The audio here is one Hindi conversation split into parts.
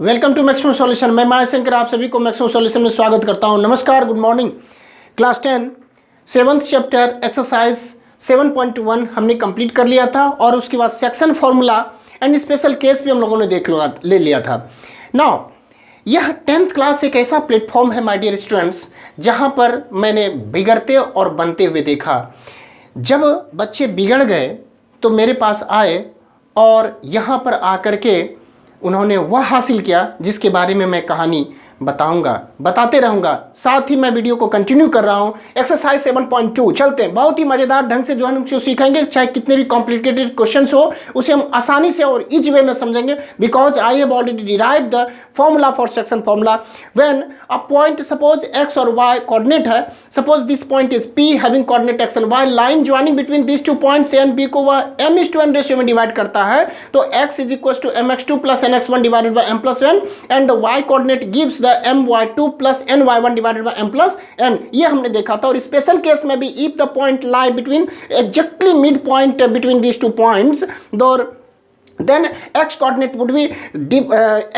Welcome to maximum solution. मैं महाशंकर आप सभी को मैक्सिमम सॉल्यूशन में स्वागत करता हूं। नमस्कार, good morning. Class 10 7th chapter exercise 7.1 हमने कंप्लीट कर लिया था और उसके बाद section formula and special case भी हम लोगों ने ले लिया था। नाउ यह 10th क्लास एक ऐसा प्लेटफॉर्म है माय डियर स्टूडेंट्स, जहां पर मैंने बिगड़ते और बनते हुए देखा। जब बच्चे बिगड़ गए तो मेरे पास आए और यहाँ पर आकर के उन्होंने वह हासिल किया जिसके बारे में मैं कहानी बताते रहूँगा। साथ ही मैं वीडियो को कंटिन्यू कर रहा हूँ। एक्सरसाइज 7.2 चलते हैं। बहुत ही मज़ेदार ढंग से जो है हम सीखेंगे, चाहे कितने भी कॉम्प्लिकेटेड क्वेश्चंस हो उसे हम आसानी से और इजी वे में समझेंगे, because I have already derive the formula for section formula. When a point suppose x और वाई कोऑर्डिनेट है, suppose this point is P having coordinate x and y, line joining between this two points A and B को वह m:n रेशियो में डिवाइड करता है, तो x is equal to mx2 plus nx1 divided by m plus n and y coordinate gives my2 plus ny1 divided by m plus n। ये हमने देखा था। और स्पेशल केस में भी if the point lie between exactly mid point between these two points, then x coordinate would be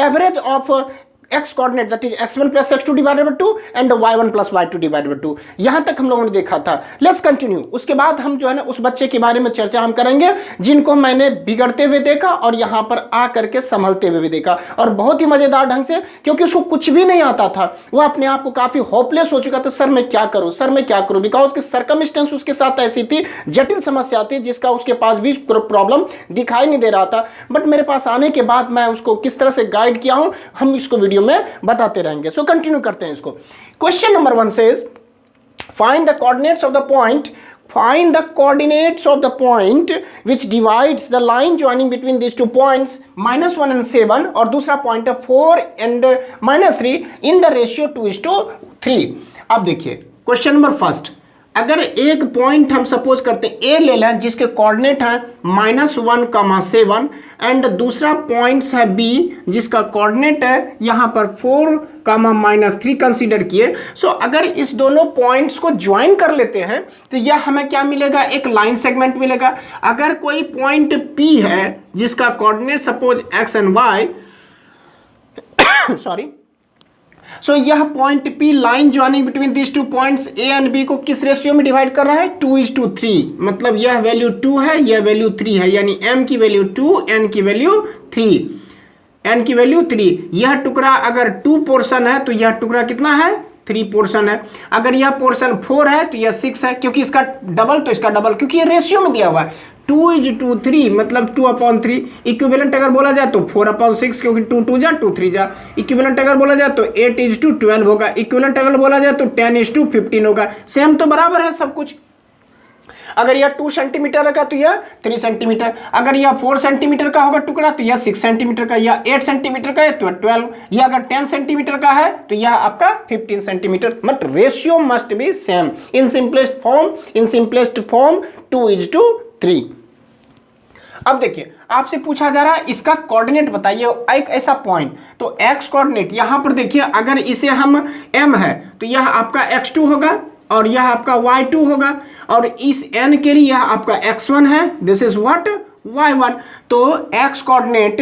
average of x coordinate, that is x1 plus x2 divided by 2 and y1 plus y2 divided by 2। यहाँ तक हम लोगों ने देखा था। Let's continue. उसके बाद हम जो है ना उस बच्चे के बारे में चर्चा हम करेंगे जिनको मैंने बिगड़ते हुए देखा और यहाँ पर आ करके संभलते हुए भी देखा, और बहुत ही मज़ेदार ढंग से, क्योंकि उसको कुछ भी नहीं आता था। वो अपने आप को काफ़ी होपलेस हो चुका था, सर मैं क्या करूँ, सर मैं क्या करूँ, बिकॉज कि सर्कमस्टेंस उसके साथ ऐसी थी, जटिल समस्या थी जिसका उसके पास भी प्रॉब्लम दिखाई नहीं दे रहा था। बट मेरे पास आने के बाद मैं उसको किस तरह से गाइड किया हूँ हम इसको वीडियो में बताते रहेंगे। सो कंटिन्यू करते हैं इसको। Question number 1 says find the coordinates of the point, find the coordinates of the point which divides the line joining between these two points -1 and 7 और दूसरा पॉइंट है 4 and -3 in the ratio 2:3। अब देखिए क्वेश्चन नंबर फर्स्ट, अगर एक पॉइंट हम सपोज करते हैं ए ले लें जिसके कोऑर्डिनेट है -1, 7 एंड दूसरा पॉइंट्स है बी जिसका कोऑर्डिनेट है यहाँ पर 4, -3 कंसीडर किए। सो अगर इस दोनों पॉइंट्स को ज्वाइन कर लेते हैं तो यह हमें क्या मिलेगा, एक लाइन सेगमेंट मिलेगा। अगर कोई पॉइंट पी है जिसका coordinate suppose x and y sorry, so यह point P line joining between this two points A and B को किस रेशियो में डिवाइड कर रहा है, 2:3। मतलब यह वैल्यू 2 है, यह वैल्यू 3 है, यानी M की वैल्यू 2, N की वैल्यू 3, N की वैल्यू 3। यह टुकड़ा अगर 2 पोर्शन है तो यह टुकड़ा कितना है, 3 पोर्शन है। अगर यह पोर्शन 4 है तो यह 6 है, क्योंकि इसका डबल तो इसका डबल, क्योंकि ये रेशियो में दिया हुआ है। 2:3 मतलब 2/3। इक्विवेलेंट अगर बोला जाए तो 4/6, क्योंकि 2 2 जा 2 3 जा। इक्विवेलेंट अगर बोला जाए तो 8:12 होगा। इक्विवेलेंट अगर बोला जाए तो 10:15 होगा। सेम तो बराबर है सब कुछ। अगर यह 2 सेंटीमीटर का तो यह 3 सेंटीमीटर, अगर यह 4 सेंटीमीटर का होगा टुकड़ा तो यह 6 सेंटीमीटर का, यह 8 सेंटीमीटर का है तो 12, यह अगर 10 सेंटीमीटर का है तो यह आपका 15 centimetre. But ratio must be same in simplest form 2:3। अब देखिए आपसे पूछा जा रहा है इसका कोऑर्डिनेट बताइए, एक ऐसा पॉइंट। तो x कोऑर्डिनेट यहां पर देखिए, अगर इसे हम m है तो यह आपका x2 होगा और यह आपका y2 होगा, और इस n के लिए यह आपका x1 है, दिस इज व्हाट, y1। तो x coordinate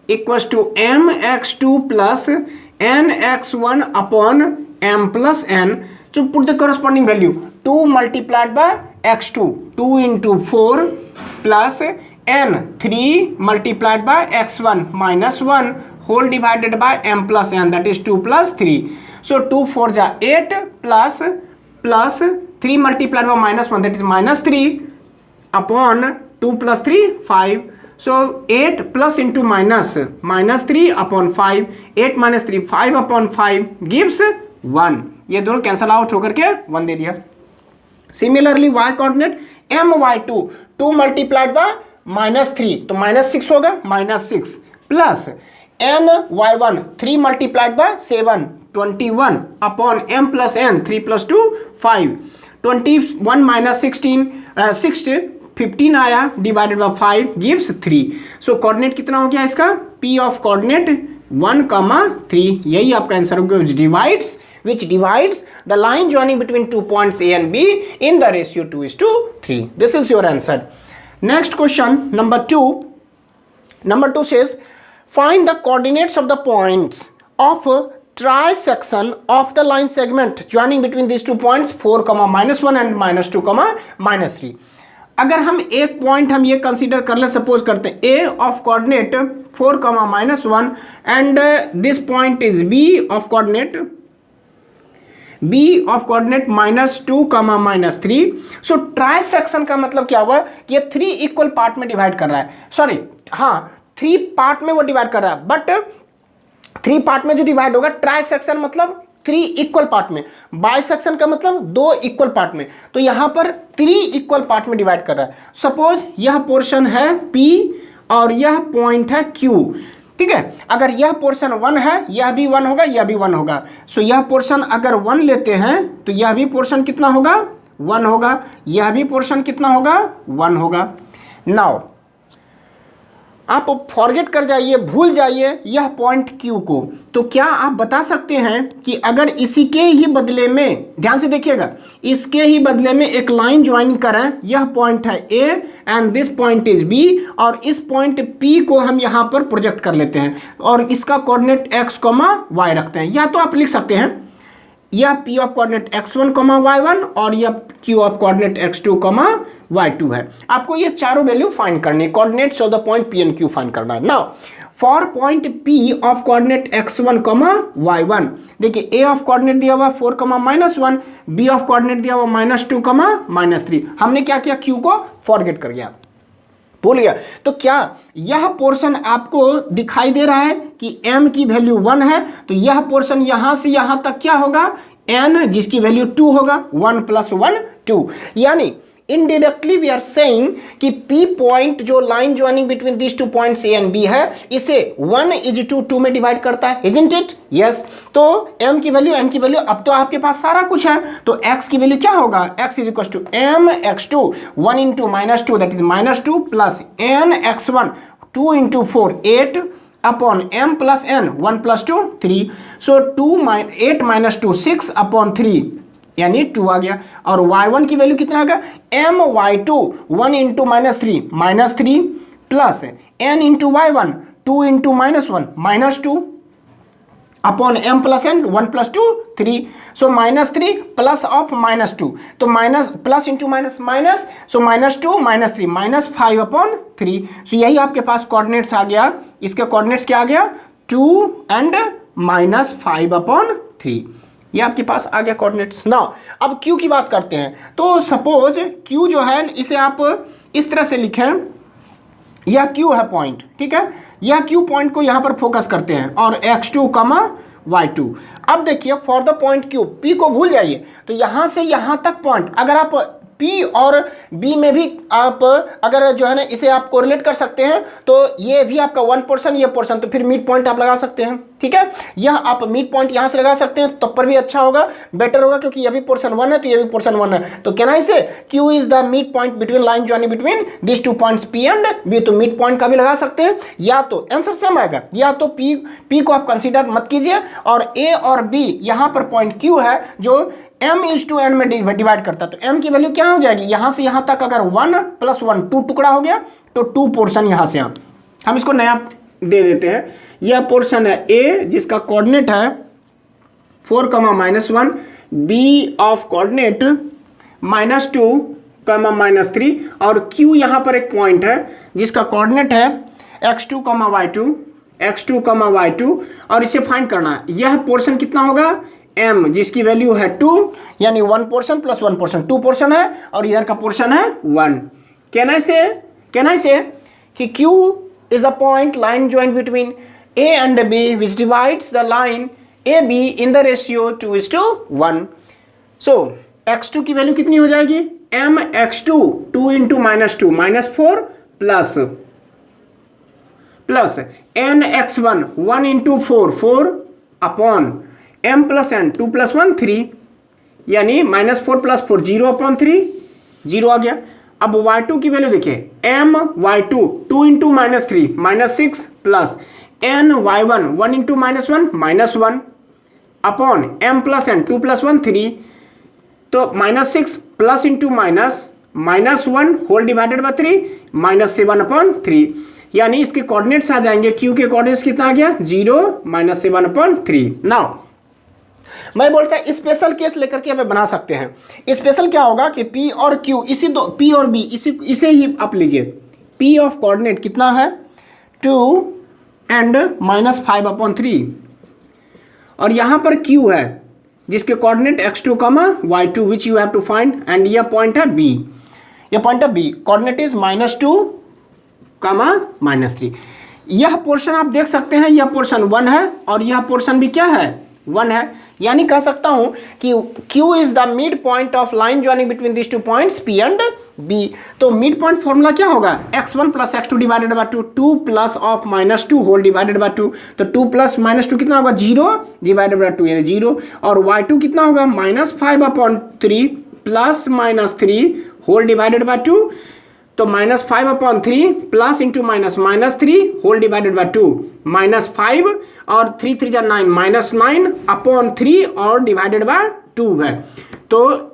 equals to mx2 plus nx1 upon m plus n। तो put the corresponding value, 2 multiplied by x2, 2 into 4 plus n 3 multiplied by x1 minus 1 whole divided by m plus n, that is 2 plus 3. So 2 4 जा 8 plus 3 multiplied by -1, that is -3 upon 2 plus 3 5. So 8 plus into -3 upon 5, 8 minus 3 5 upon 5 gives 1। ये दोनों कैंसल आउट होकर के 1 दे दिया। Similarly y coordinate my2 2 multiplied by -3 तो -6 होगा, -6 plus ny1 3 multiplied bye 7 21 upon m plus n 3 plus 2 5, 21 minus 16 15 आया divided by 5 gives 3। So coordinate कितना हो गया इसका, P ऑफ कोऑर्डिनेट 1,3। यही आपका आंसर होगा, which divides the line joining between 2 points A and B in the ratio 2:3. This is your answer. Next question number 2. Number 2 says find the coordinates of the points of trisection of the line segment joining between these 2 points 4, -1 and -2, -3। अगर हम एक पॉइंट हम ये कंसीडर कर ले, सपोज करते हैं a of coordinate 4, -1 and this point is b of coordinate -2, -3। So trisection का मतलब क्या हुआ कि ये 3 इक्वल पार्ट में डिवाइड कर रहा है, सॉरी हाँ 3 पार्ट में वो डिवाइड कर रहा है, बट 3 पार्ट में जो डिवाइड होगा, ट्राइसेक्शन मतलब 3 इक्वल पार्ट में, बाइसेक्शन का मतलब 2 इक्वल पार्ट में। तो यहाँ पर 3 इक्वल पार्ट में डिवाइड कर रहा है। सपोज यह पोर्शन है P और यह पॉइंट है Q, ठीक है। अगर यह पोर्शन 1 है, यह भी 1 होगा, यह भी 1 होगा। सो यह पोर्शन अगर 1 लेते हैं तो यह भी पोर्शन कितना होगा, 1 होगा, यह भी पोर्शन कितना होगा, 1 होगा। नाउ आप फॉरगेट कर जाइए, भूल जाइए यह पॉइंट Q को। तो क्या आप बता सकते हैं कि अगर इसी के ही बदले में, ध्यान से देखिएगा, इसके ही बदले में एक लाइन ज्वाइन करें, यह पॉइंट है A and this point is B, और इस पॉइंट P को हम यहाँ पर प्रोजेक्ट कर लेते हैं और इसका कोऑर्डिनेट x, y रखते हैं। या तो आप लिख सकते हैं यह P of coordinate x1, y1 और यह Q of coordinate x2, y2 है। आपको ये चारों वैल्यू फाइंड करनी है, coordinates of the point P and Q find करना है। Now for point P of coordinate x1, y1, देखिए A ऑफ कोऑर्डिनेट दिया हुआ 4, -1, B ऑफ कोऑर्डिनेट दिया हुआ -2, -3। हमने क्या किया, Q को फॉरगेट कर गया, भूल गया। तो क्या यह पोर्शन आपको दिखाई दे रहा है कि m की वैल्यू 1 है, तो यह पोर्शन यहां से यहां तक क्या होगा, n, जिसकी वैल्यू 2 होगा, 1 + 1 2। यानी इनडायरेक्टली वी आर सेइंग कि P पॉइंट जो line joining between this 2 points A and B है, इसे 1:2 में डिवाइड करता है, इजंट इट? यस। तो m की वैल्यू, n की वैल्यू, अब तो आपके पास सारा कुछ है, तो x की वैल्यू क्या होगा, x = mx2 1 × -2 that is -2 plus nx1 2 × 4 8 upon m plus n 1 + 2 3। So 8 - 2 6 upon 3 यानी 2 आ गया। और y1 की वैल्यू कितना आ गया, my2 1 × -3 plus n × y1 2 × -1 -2 upon m plus n 1 + 2 3। So -3 plus of -2, तो minus plus into minus minus, so -2 -3 -5 upon 3। So यही आपके पास कोऑर्डिनेट्स आ गया। इसके कोऑर्डिनेट्स क्या आ गया, 2 एंड -5 अपॉन 3। ये आपके पास आ गया कोऑर्डिनेट्स। नाउ अब Q की बात करते हैं। तो सपोज Q जो है, इसे आप इस तरह से लिखें, यह Q है पॉइंट, ठीक है। यह Q पॉइंट को यहाँ पर फोकस करते हैं और x2, y2। अब देखिए for the point Q, P को भूल जाइए, तो यहाँ से यहाँ तक पॉइंट, अगर आप P और B में भी आप अगर जो है ना इसे आप कोरिलेट कर सकते हैं, तो ये भी आपका 1 पोर्शन, ये पोर्शन, तो फिर मिड पॉइंट आप लगा सकते हैं, ठीक है। यह आप मिड पॉइंट यहाँ से लगा सकते हैं, तब पर भी अच्छा होगा, बेटर होगा, क्योंकि ये भी पोर्शन 1 है तो ये भी पोर्शन 1 है। तो कहना इसे Q is the mid point between line joining between this 2 points P and B। तो मिड पॉइंट का भी लगा सकते हैं, या तो आंसर सेम आएगा, या तो P को आप कंसीडर मत कीजिए, और A और B यहाँ पर पॉइंट Q है जो m/n में डिवाइड करता है। तो m की वैल्यू क्या हो जाएगी, यहाँ से यहाँ तक अगर 1 + 1 2 टुकड़ा हो गया, तो 2 पोर्शन यहाँ से हम इसको नया दे देते हैं। यह पोर्शन है A जिसका कोऑर्डिनेट है 4, -1, B ऑफ कोऑर्डिनेट -2, -3, और Q यहाँ पर एक पॉइंट है जिसका कोऑर्डिनेट है x2, y2, और इसे फाइंड करना है। यह पोर्शन कितना होगा, m, जिसकी वैल्यू है 2, यानी 1 पोर्शन प्लस 1 पोर्शन 2 पोर्शन है, और इधर का पोर्शन है 1। कैन आई से कि Q is a point line joined between A and B which divides the line AB in the ratio 2:1। so x2 की वैल्यू कितनी हो जाएगी, mx2 2 × -2 -4 plus nx1 1 × 4 upon m plus n 2 + 1 3, यानी -4 + 4 0 अपॉन 3 0 आ गया। अब y2 की वैल्यू देखिए, my2 2 × -3 -6 plus ny1 1 × -1 upon m plus n 2 + 1 3, तो -6 plus into minus -1 whole divided by 3 -7 upon 3, यानी इसके कोऑर्डिनेट्स आ जाएंगे, क्यू के कोऑर्डिनेट्स कितना आ गया 0 - 7/3। नाउ मैं बोलता है स्पेशल केस लेकर के हमें बना सकते हैं। स्पेशल क्या होगा कि P और Q इसी दो P और B इसे ही आप लीजिए। P ऑफ कोऑर्डिनेट कितना है 2 एंड -5/3 और यहाँ पर Q है जिसके coordinate x2, y2 which you have to find and यह पॉइंट है B। यह पॉइंट है B, कोऑर्डिनेट इज -2, -3। यह पोर्शन आप देख सकते हैं, यह पोर्शन 1 है और यह पोर्शन भी क्या है 1 है। यानी कह सकता हूं कि Q is the mid point of line joining between this two points P and B। तो मिड पॉइंट फॉर्मूला क्या होगा x1 + x2 divided by 2, 2 plus of -2 whole divided by 2। तो 2 प्लस -2 कितना होगा 0 डिवाइडेड बाय 2 यानी 0। और y2 कितना होगा -5/3 प्लस -3 होल डिवाइडेड बाय 2। तो -5/3 plus into -3 whole divided by 2, -5 और 3 3 जा 9 -9/3 और डिवाइडेड बाय 2 है। तो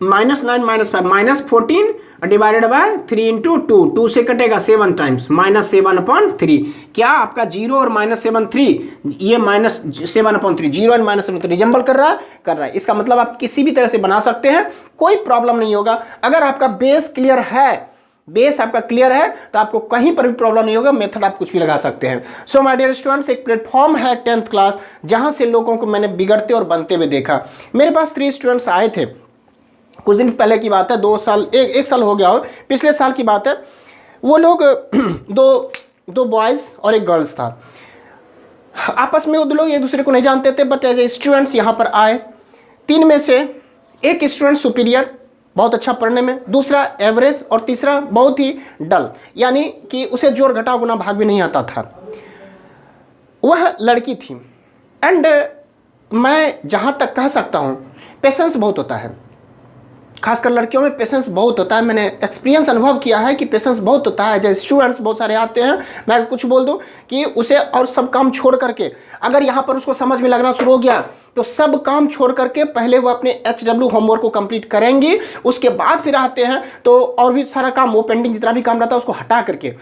-9 - 5 -14 डिवाइडेड बाय 3 इंटू 2, 2 से कटेगा 7 टाइम्स -7/3। क्या आपका 0 और -7/3 ये -7/3 0 एंड -7/3 रिजेंबल कर रहा है। इसका मतलब आप किसी भी तरह से बना सकते हैं, कोई प्रॉब्लम नहीं होगा। अगर आपका बेस क्लियर है, बेस आपका क्लियर है तो आपको कहीं पर भी प्रॉब्लम नहीं होगा, मेथड आप कुछ भी लगा सकते हैं। सो माय डियर स्टूडेंट्स, एक प्लेटफॉर्म है 10th क्लास जहां से लोगों को मैंने बिगड़ते और बनते हुए देखा। मेरे पास 3 स्टूडेंट्स आए थे, कुछ दिन पहले की बात है, 2 साल एक साल हो गया हो, पिछले साल की बात है। वो लोग दो बॉयज़ और एक गर्ल्स था। आपस में वो दो लोग एक दूसरे को नहीं जानते थे, बट एज ए स्टूडेंट्स यहाँ पर आए। 3 में से एक स्टूडेंट सुपीरियर, बहुत अच्छा पढ़ने में, दूसरा एवरेज और तीसरा बहुत ही डल, यानी कि उसे जोड़ घटाव गुना भाग भी नहीं आता था। वह लड़की थी एंड मैं जहाँ तक कह सकता हूँ पेशेंस बहुत होता है, खासकर लड़कियों में पेशेंस बहुत होता है। मैंने एक्सपीरियंस अनुभव किया है कि पेशेंस बहुत होता है। जैसे स्टूडेंट्स बहुत सारे आते हैं, मैं कुछ बोल दूं कि उसे और सब काम छोड़ करके अगर यहाँ पर उसको समझ में लगना शुरू हो गया तो सब काम छोड़ करके पहले वो अपने HW होमवर्क को कंप्लीट करेंगी, उसके बाद फिर आते हैं तो और भी सारा काम, वो पेंडिंग जितना भी काम रहता है उसको हटा करके।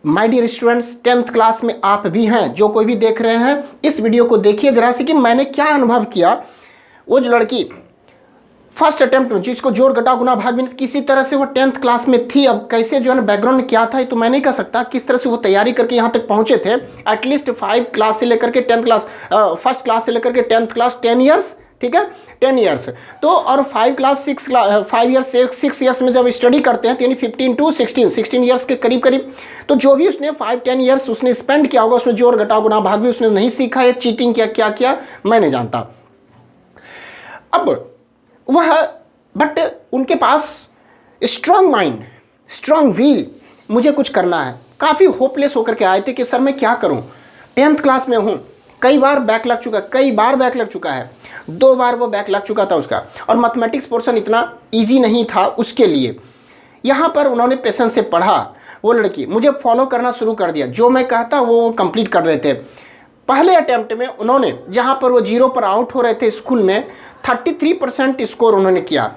My dear students, 10th class में आप भी हैं, जो कोई भी देख रहे हैं इस वीडियो को देखिए जरा से कि मैंने क्या अनुभव किया। वो जो लड़की फर्स्ट अटेम्प्ट में जिसको जोड़ घटाव गुना भाग भी किसी तरह से वो 10th क्लास में थी, अब कैसे जो है ना बैकग्राउंड क्या था तो मैं नहीं कह सकता, किस तरह से वो तैयारी करके यहाँ तक पहुँचे थे। एटलीस्ट 5 क्लास से लेकर के 10th क्लास, फर्स्ट क्लास से लेकर के 10th क्लास 10 ईयर्स, ठीक है 10 ईयर्स। तो और 5 क्लास 6 ईयर्स में जब स्टडी करते हैं तो यानी 15 to 16 ईयर्स के करीब करीब। तो जो भी उसने 5-10 ईयर्स उसने स्पेंड किया होगा उसमें जोड़ घटाव गुना भाग भी उसने नहीं सीखा है, चीटिंग क्या किया मैं नहीं जानता। अब वह बट उनके पास स्ट्रांग माइंड, स्ट्रांग व्हील, मुझे कुछ करना है। काफ़ी होपलेस होकर के आए थे कि सर मैं क्या करूं, 10th क्लास में हूं, कई बार बैक लग चुका है, 2 बार वो बैक लग चुका था उसका, और मैथमेटिक्स पोर्शन इतना इजी नहीं था उसके लिए। यहाँ पर उन्होंने पेशेंस से पढ़ा, वो लड़की मुझे फॉलो करना शुरू कर दिया, जो मैं कहता वो कंप्लीट कर रहे थे। पहले अटैम्प्ट में उन्होंने, जहाँ पर वो 0 पर आउट हो रहे थे स्कूल में, 33% स्कोर उन्होंने किया।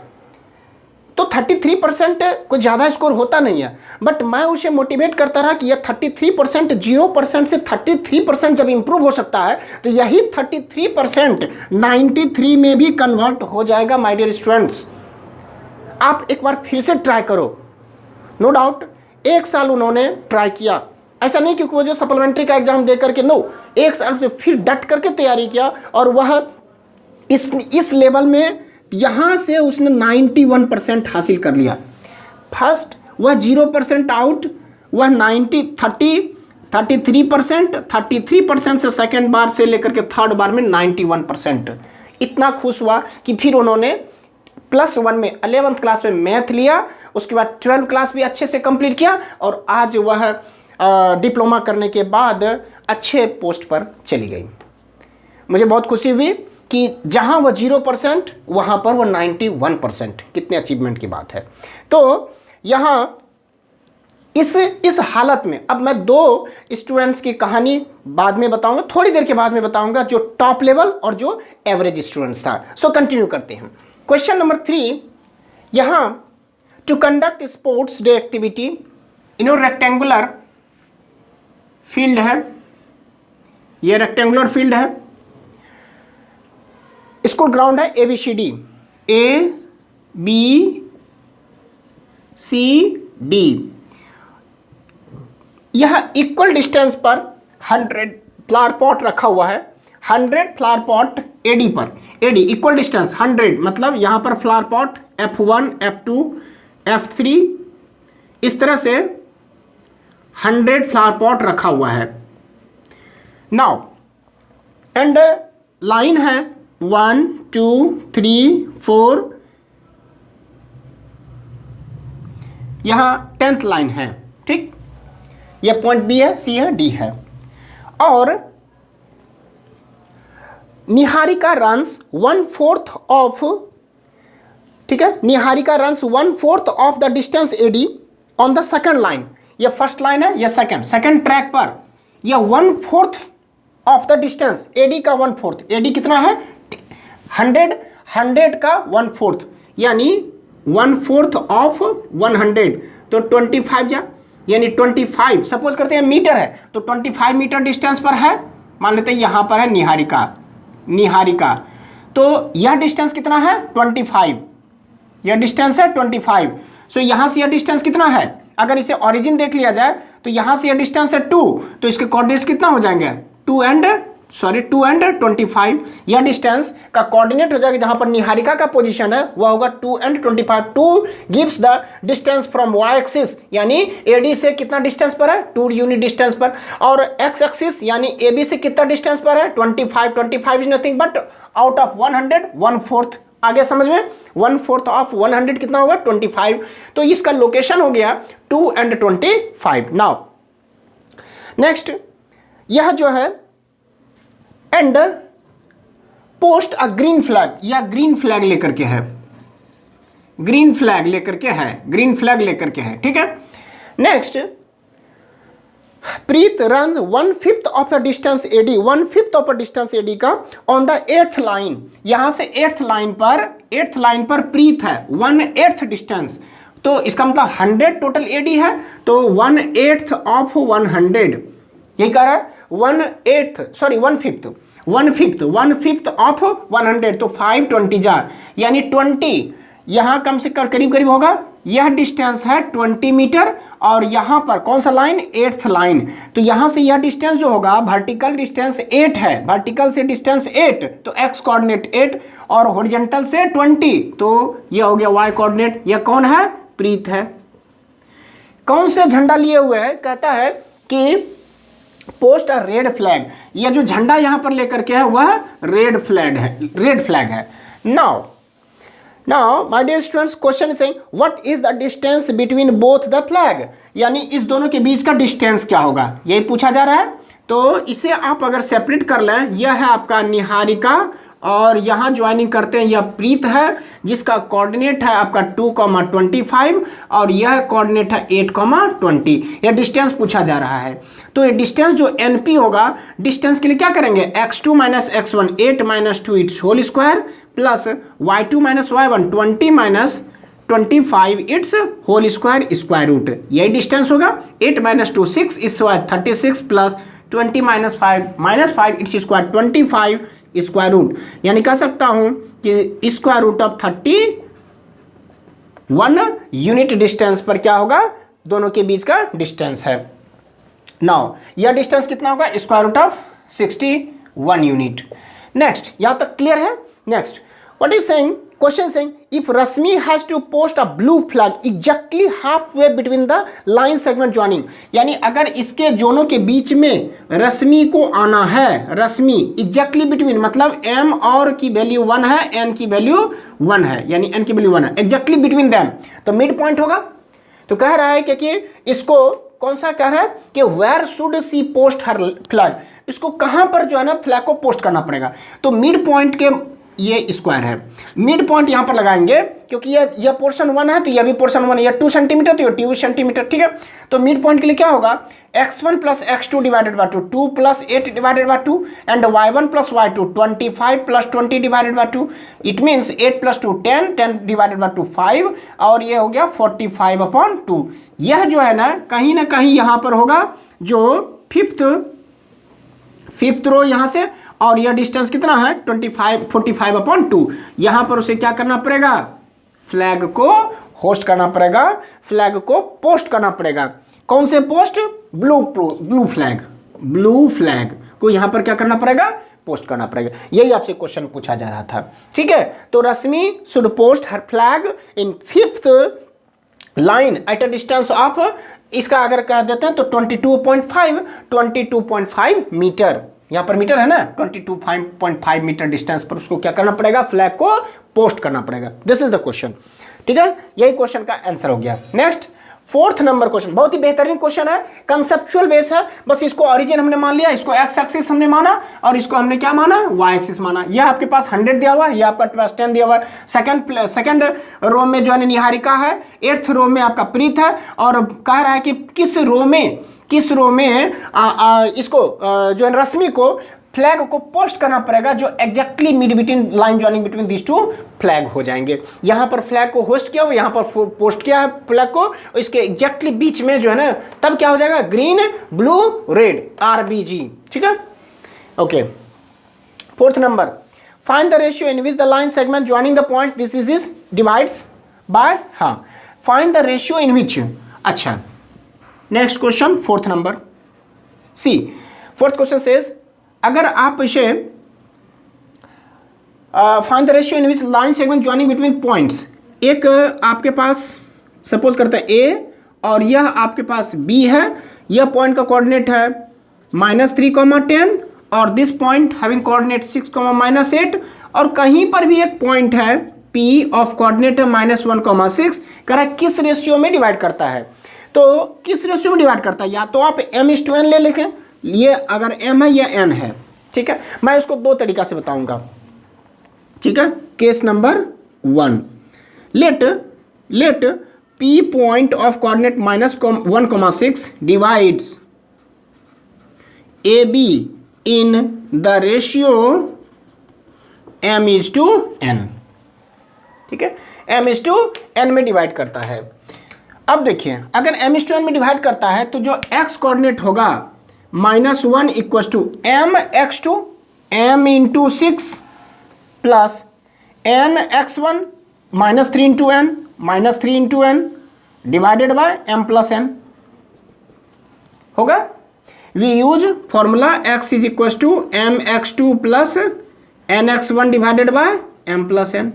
तो 33% कोई ज़्यादा स्कोर होता नहीं है, बट मैं उसे मोटिवेट करता रहा कि यह 33% 0% से 33% जब इंप्रूव हो सकता है तो यही 33% 93 में भी कन्वर्ट हो जाएगा। माय डियर स्टूडेंट्स, आप एक बार फिर से ट्राई करो। नो डाउट 1 साल उन्होंने ट्राई किया, ऐसा नहीं क्योंकि वो जो सप्लीमेंट्री का एग्जाम दे करके, नो, 1 साल से फिर डट करके तैयारी किया और वह इस लेवल में यहाँ से उसने 91% हासिल कर लिया। फर्स्ट वह 0% आउट, वह 33% से सेकेंड बार से लेकर के थर्ड बार में 91%। इतना खुश हुआ कि फिर उन्होंने +1 में 11th क्लास में मैथ लिया, उसके बाद 12th क्लास भी अच्छे से कंप्लीट किया और आज वह डिप्लोमा करने के बाद अच्छे पोस्ट पर चली गई। मुझे बहुत खुशी हुई कि जहां वह 0% वहां पर वह 91%, कितने अचीवमेंट की बात है। तो यहां इस हालत में अब मैं 2 स्टूडेंट्स की कहानी बाद में बताऊंगा, थोड़ी देर के बाद में बताऊंगा, जो टॉप लेवल और जो एवरेज स्टूडेंट्स था। सो कंटिन्यू करते हैं। क्वेश्चन नंबर 3, यहां to conduct sports day activity in rectangular field है, ये रेक्टेंगुलर फील्ड है। स्कूल ग्राउंड है ABCD, ABCD। यह इक्वल डिस्टेंस पर 100 फ्लावर पॉट रखा हुआ है, 100 फ्लावर पॉट AD पर, AD इक्वल डिस्टेंस 100, मतलब यहाँ पर flower pot F1 F2 F3 इस तरह से 100 फ्लावर पॉट रखा हुआ है। नाउ एंड लाइन है 1 2 3 4, यहाँ 10th लाइन है, ठीक। यह पॉइंट B है, C है, D है। और निहारिका रन्स 1/4 ऑफ, ठीक है, Niharika runs 1/4 of the distance AD on the second line. यह फर्स्ट लाइन है, यह सेकंड ट्रैक पर यह 1/4 ऑफ द डिस्टेंस AD का 1/4, AD कितना है 100 का 1/4 यानी 1/4 ऑफ 100, तो 25 जा, यानी 25, सपोज करते हैं मीटर है तो 25 मीटर डिस्टेंस पर है, मान लेते हैं यहाँ पर है निहारिका, तो यह डिस्टेंस कितना है 25, यह डिस्टेंस है 25। सो यहाँ से यह डिस्टेंस कितना है, अगर इसे ओरिजिन देख लिया जाए तो यहाँ से यह डिस्टेंस है 2, तो इसके कोऑर्डिनेट्स कितना हो जाएंगे 2 एंड 25। यह डिस्टेंस का कोऑर्डिनेट हो जाएगा जहाँ पर निहारिका का पोजीशन है वह होगा 2 and 25। 2 gives the distance from y axis, यानी AD से कितना डिस्टेंस पर है 2 यूनिट डिस्टेंस पर, और x एक्सिस यानी AB से कितना डिस्टेंस पर है 25। 25 is nothing but out of 100 1/4, आगे समझ में 1/4 ऑफ 100 कितना होगा 25, तो इसका लोकेशन हो गया 2 एंड 25। नाउ नेक्स्ट यह जो है and post a green flag, या ग्रीन फ्लैग लेकर के है, ग्रीन फ्लैग लेकर के है, ठीक है। Next Preet run 1/5 of the distance AD, 1/5 of distance AD का ऑन द 8th लाइन, यहां से 8th लाइन पर प्रीत है 1/8 डिस्टेंस, तो इसका मतलब 100 टोटल AD है, तो 1/8 ऑफ 100, यही कह रहा है 1/5 ऑफ 100, तो 520 जा, यानी 20 यहाँ कम से करीब होगा, यह डिस्टेंस है 20 मीटर, और यहाँ पर कौन सा लाइन 8th लाइन, तो यहाँ से यह डिस्टेंस जो होगा वर्टिकल डिस्टेंस 8 है, वर्टिकल से डिस्टेंस 8, तो x कोऑर्डिनेट 8 और हॉरिजॉन्टल से 20, तो यह हो गया y कोऑर्डिनेट। यह कौन है प्रीत है। कौन से झंडा लिए हुए है, कहता है कि पोस्ट अ रेड फ्लैग, यह जो झंडा यहां पर लेकर के है वह रेड फ्लैग है। Now my dear students, question is saying what is the distance between both the flag, यानी इस दोनों के बीच का डिस्टेंस क्या होगा, यही पूछा जा रहा है। तो इसे आप अगर सेपरेट कर लें, यह है आपका निहारिका और यहाँ ज्वाइनिंग करते हैं यह प्रीत है, जिसका कोऑर्डिनेट है आपका 2,25 और यह कोऑर्डिनेट है 8,20। यह डिस्टेंस पूछा जा रहा है, तो ये डिस्टेंस जो NP होगा, डिस्टेंस के लिए क्या करेंगे x2 - x1 8 - 2 its whole square plus y2 - y1 20 - 25 its whole square root, यही डिस्टेंस होगा। 8 - 2 6 इस 36 plus 20 - 5 its square 25 square root, यानी कह सकता हूं कि square root of 31 unit distance पर क्या होगा, दोनों के बीच का डिस्टेंस है। नाउ यह डिस्टेंस कितना होगा, square root of 61 unit. Next, यहां तक क्लियर है। Next what is saying, question saying if Rashmi has to post a blue flag exactly half way between the line segment joining, यानी अगर इसके जोनों के बीच में रश्मि को आना है, रश्मि एग्जैक्टली बिटवीन मतलब m और की वैल्यू 1 है, n की वैल्यू 1 है, यानी n की वैल्यू 1 है, एग्जैक्टली बिटवीन दैम, तो मिड पॉइंट होगा। तो कह रहा है कि इसको कौन सा कह रहा है कि where should she post her flag, इसको कहां पर जो है ना फ्लैग को पोस्ट करना पड़ेगा, तो मिड पॉइंट के ये स्क्वायर है, मिड पॉइंट यहां पर लगाएंगे क्योंकि यह पोर्शन 1 है तो यह भी पोर्शन 1 है, यह 2 सेंटीमीटर तो यह 2 सेंटीमीटर, ठीक है। तो मिड पॉइंट के लिए क्या होगा, x1 + x2 divided by 2 + 8 divided by 2 and y1 + y2 25 + 20 divided by 2, it means 8 + 2 10 divided by 2 5 और ये हो गया 45/2। यह जो है ना कहीं यहाँ पर होगा जो फिफ्थ रो यहाँ से, और यह डिस्टेंस कितना है 45/2। यहाँ पर उसे क्या करना पड़ेगा, फ्लैग को होस्ट करना पड़ेगा, फ्लैग को पोस्ट करना पड़ेगा। कौन से पोस्ट, ब्लू फ्लैग को यहाँ पर क्या करना पड़ेगा, पोस्ट करना पड़ेगा। यही आपसे क्वेश्चन पूछा जा रहा था, ठीक है। तो Rashmi should post her flag in 5th line at a distance of, इसका अगर कह देते हैं तो 22.5 मीटर, यहाँ पर मीटर है ना, 22.5 मीटर डिस्टेंस पर उसको क्या करना पड़ेगा, फ्लैग को पोस्ट करना पड़ेगा। दिस इज द क्वेश्चन, ठीक है। यही क्वेश्चन का आंसर हो गया। नेक्स्ट 4th नंबर क्वेश्चन, बहुत ही बेहतरीन क्वेश्चन है, कंसेप्चुअल बेस है। बस इसको ओरिजिन हमने मान लिया, इसको एक्स एक्सिस हमने माना, और इसको हमने क्या माना, वाई एक्सिस माना। यह आपके पास 100 दिया हुआ है, यह आपका पास 10 दिया हुआ है। सेकंड रो में जो है निहारिका है, 8th रो में आपका प्रीत है, और कह रहा है कि किस रो में इसको जो है रश्मि को फ्लैग को पोस्ट करना पड़ेगा, जो exactly mid between line joining between this two flag हो जाएंगे। यहाँ पर फ्लैग को होस्ट किया हुआ, यहाँ पर पोस्ट किया है फ्लैग को, इसके एग्जैक्टली बीच में जो है ना, तब क्या हो जाएगा, ग्रीन ब्लू रेड RBG, ठीक है। Okay, 4th number, find the ratio in which the line segment joining the points this divides bye, हाँ, फाइंड द रेशियो इन विच। अच्छा, नेक्स्ट क्वेश्चन 4th नंबर, सी 4th क्वेश्चन सेज, अगर आप इसे find the ratio in which line segment joining between points, एक आपके पास सपोज करते हैं A और यह आपके पास B है, यह पॉइंट का कोऑर्डिनेट है -3, 10 और दिस पॉइंट हैविंग कोऑर्डिनेट 6, -8, और कहीं पर भी एक पॉइंट है P ऑफ कोऑर्डिनेट है -1, 6, कह रहा है किस रेशियो में डिवाइड करता है। तो किस रेशियो में डिवाइड करता है, या तो आप m/n ले लिखें, ये अगर m है या n है, ठीक है। मैं इसको 2 तरीका से बताऊंगा, ठीक है। Case number 1, let P point of coordinate -1, 6 divides AB in the ratio m/n, ठीक है, m/n में डिवाइड करता है। अब देखिए, अगर m/n में डिवाइड करता है तो जो x कोऑर्डिनेट होगा -1 equal to mx2 m/6 plus nx1 -3 n divided by m + n होगा। We use formula x is equal to mx2 plus nx1 divided by m + n।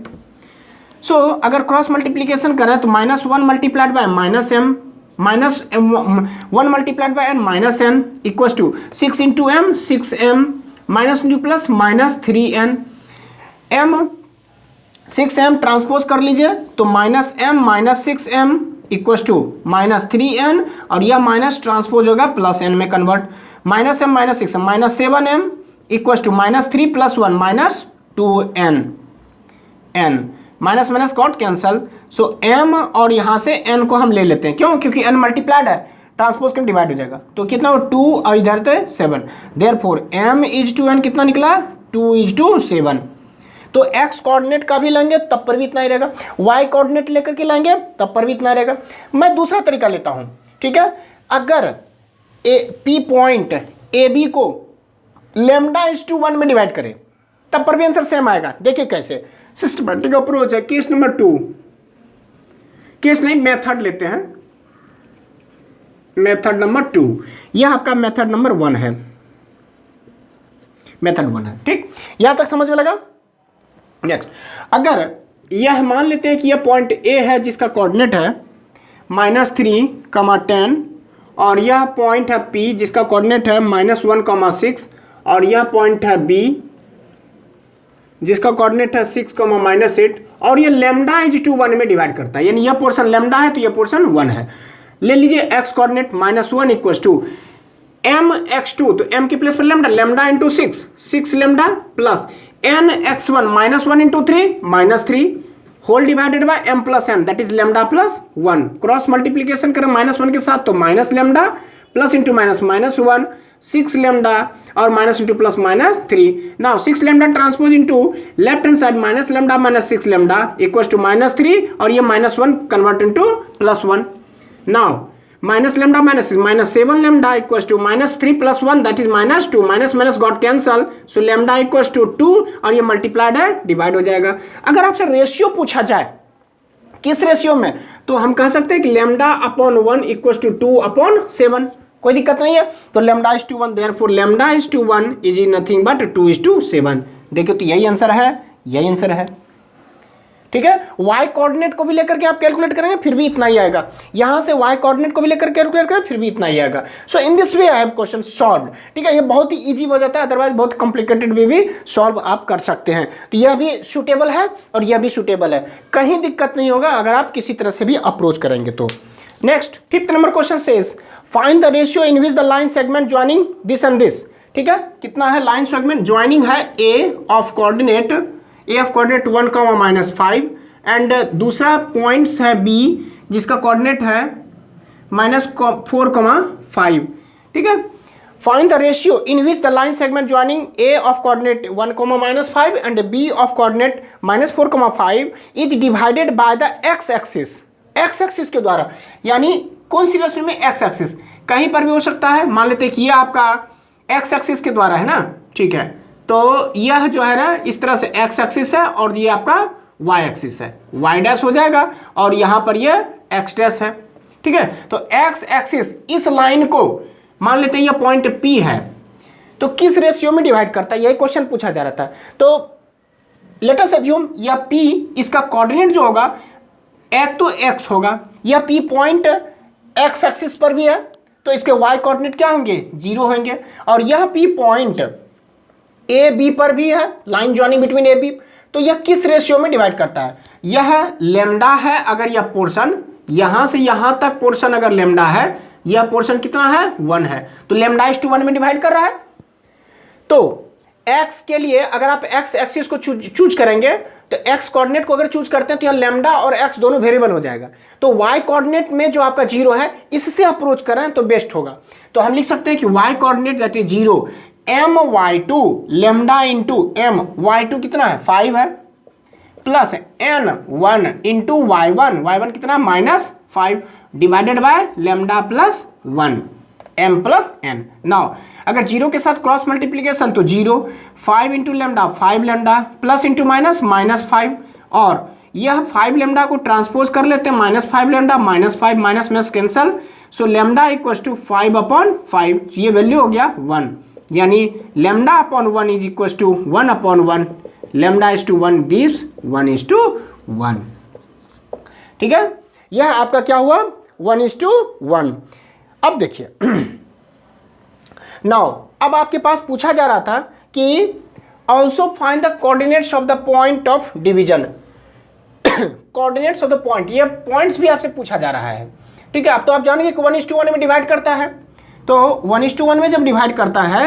So अगर क्रॉस मल्टीप्लीकेशन करें तो -1 multiplied by -m -1 multiplied by n -n equal to 6 × m 6m -2 plus -3n m 6m transpose कर लीजिए तो -m - 6m equal to -3n, और यह माइनस ट्रांसपोज होगा प्लस n में convert, -m - 6m -7m equal to -3 + 1 -2n, n minus minus got cancel. So m और यहाँ से n को हम ले लेते हैं, क्यों, क्योंकि n मल्टीप्लाइड है, ट्रांसपोज के डिवाइड हो जाएगा, तो कितना हो 2 और इधर से 7, देयरफॉर m = n कितना निकला 2 = 7। तो x कोऑर्डिनेट का भी लेंगे तब पर भी इतना ही रहेगा, y कोऑर्डिनेट लेकर के लाएंगे तब पर भी इतना रहेगा। मैं दूसरा तरीका लेता हूँ, ठीक है। अगर P पॉइंट AB को λ/1 में डिवाइड करें तब पर भी आंसर सेम आएगा। देखिए कैसे, सिस्टमैटिक अप्रोच है। केस नंबर 2, केस नहीं, मेथड लेते हैं, मेथड नंबर 2, यह आपका मेथड नंबर 1 है, मेथड 1 है, ठीक, यहां तक समझ में लगा। नेक्स्ट, अगर यह मान लेते हैं कि यह पॉइंट A है जिसका कोऑर्डिनेट है -3, 10, और यह पॉइंट है P जिसका कोऑर्डिनेट है -1, 6, और यह पॉइंट है B जिसका कोऑर्डिनेट है 6, -8, और ये λ/1 में डिवाइड करता है, यानी यह पोर्शन लैम्डा है तो यह पोर्शन 1 है। ले लीजिए x coordinate -1 equal to mx2, तो m के प्लेस पर lambda, λ × 6 lambda plus nx1 -1 × 3 -3 whole divided by m + n, that is λ + 1। Cross multiplication करें -1 के साथ तो -λ प्लस इंटू -1 6 लैम्डा और -2 + -3। Now 6 lambda transpose into left hand side -λ - 6 lambda equal to -3, और ये -1 convert into +1। Now minus lambda minus 6 minus 7 lambda equals to minus 3 plus 1 that is minus 2 minus minus got cancel so lambda equals to 2 और ये मल्टीप्लाइड है डिवाइड हो जाएगा। अगर आपसे रेशियो पूछा जाए किस रेशियो में तो हम कह सकते हैं कि lambda upon 1 equals to 2 upon 7 कोई दिक्कत नहीं है। तो lambda is to 1 therefore lambda is to 1 is nothing but 2 is to 7। देखिए तो यही आंसर है, यही आंसर है। ठीक है, y कोऑर्डिनेट को भी लेकर के आप कैलकुलेट करेंगे फिर भी इतना ही आएगा, यहां से y कोऑर्डिनेट को भी लेकर कैलकुलेट करें फिर भी इतना ही आएगा। So in this way I have question solved. ठीक है, ये बहुत ही इजी हो जाता है, अदरवाइज बहुत कॉम्प्लिकेटेड भी सॉल्व आप कर सकते हैं। तो यह भी सूटेबल है और यह भी सूटेबल है, कहीं दिक्कत नहीं होगा अगर आप किसी तरह से भी अप्रोच करेंगे तो। Next 5th number question says find the ratio in which the line segment joining this and this. ठीक है, कितना है लाइन सेगमेंट ज्वाइनिंग है a ऑफ कोऑर्डिनेट 1, -5 एंड दूसरा पॉइंट्स है b जिसका कोऑर्डिनेट है -4, 5। ठीक है, find the ratio in which the line segment joining a of coordinate 1, -5 and b of coordinate -4, 5 is divided by the x axis. x axis के द्वारा, यानी कौन सी रेशियो में x एक्सिस कहीं पर भी हो सकता है। मान लेते हैं कि ये आपका x एक्सिस के द्वारा है ना। ठीक है, तो यह जो है ना इस तरह से x एक्सिस है और ये आपका y एक्सिस है, y डैश हो जाएगा और यहाँ पर ये x डैश है। ठीक है, तो x एक्सिस इस लाइन को मान लेते हैं ये पॉइंट P है, तो किस रेशियो में डिवाइड करता है, यही क्वेश्चन पूछा जा रहा था। तो लेट अस अज्यूम यह P इसका कोऑर्डिनेट जो होगा एक तो x होगा, यह P पॉइंट x एक्सिस पर भी है तो इसके y कोऑर्डिनेट क्या होंगे 0 होंगे, और यह P पॉइंट ए बी पर भी है, line joining between A B. तो यह किस रेशियो में डिवाइड करता है, यह लेमडा है अगर यह पोर्शन यहां से यहां तक पोर्शन अगर लेमडा है, यह पोर्शन कितना है 1 है, तो लेमडा इज टू 1 में डिवाइड कर रहा है। तो x के लिए अगर आप x एक्सिस को चूज करेंगे तो x कोऑर्डिनेट को अगर चूज करते हैं तो यहाँ लेमडा और x दोनों वेरिएबल हो जाएगा। तो y कोऑर्डिनेट में जो आपका 0 है इससे अप्रोच करें तो बेस्ट होगा। तो हम लिख सकते हैं कि y coordinate that is 0 my2 lambda into my2 कितना है 5 है प्लस n1 इंटू y1 कितना -5 divided by lambda plus 1 m plus n। Now अगर 0 के साथ क्रॉस मल्टीप्लीकेशन तो 0 5 into lambda 5 lambda plus into minus -5 और यह 5 लेमडा को ट्रांसपोज कर लेते हैं -5 lambda -5 minus cancel so lambda equals to 5/5 ये वैल्यू हो गया 1 यानी lambda upon 1 is equals to 1/1 lambda is to 1 this 1 is to 1। ठीक है, यह आपका क्या हुआ 1:1। अब देखिए नाउ अब आपके पास पूछा जा रहा था कि also find the coordinates of the point of division. Coordinates of the point, ये पॉइंट्स भी आपसे पूछा जा रहा है। ठीक है, अब तो आप जानेंगे कि 1:1 में डिवाइड करता है, तो 1:1 में जब डिवाइड करता है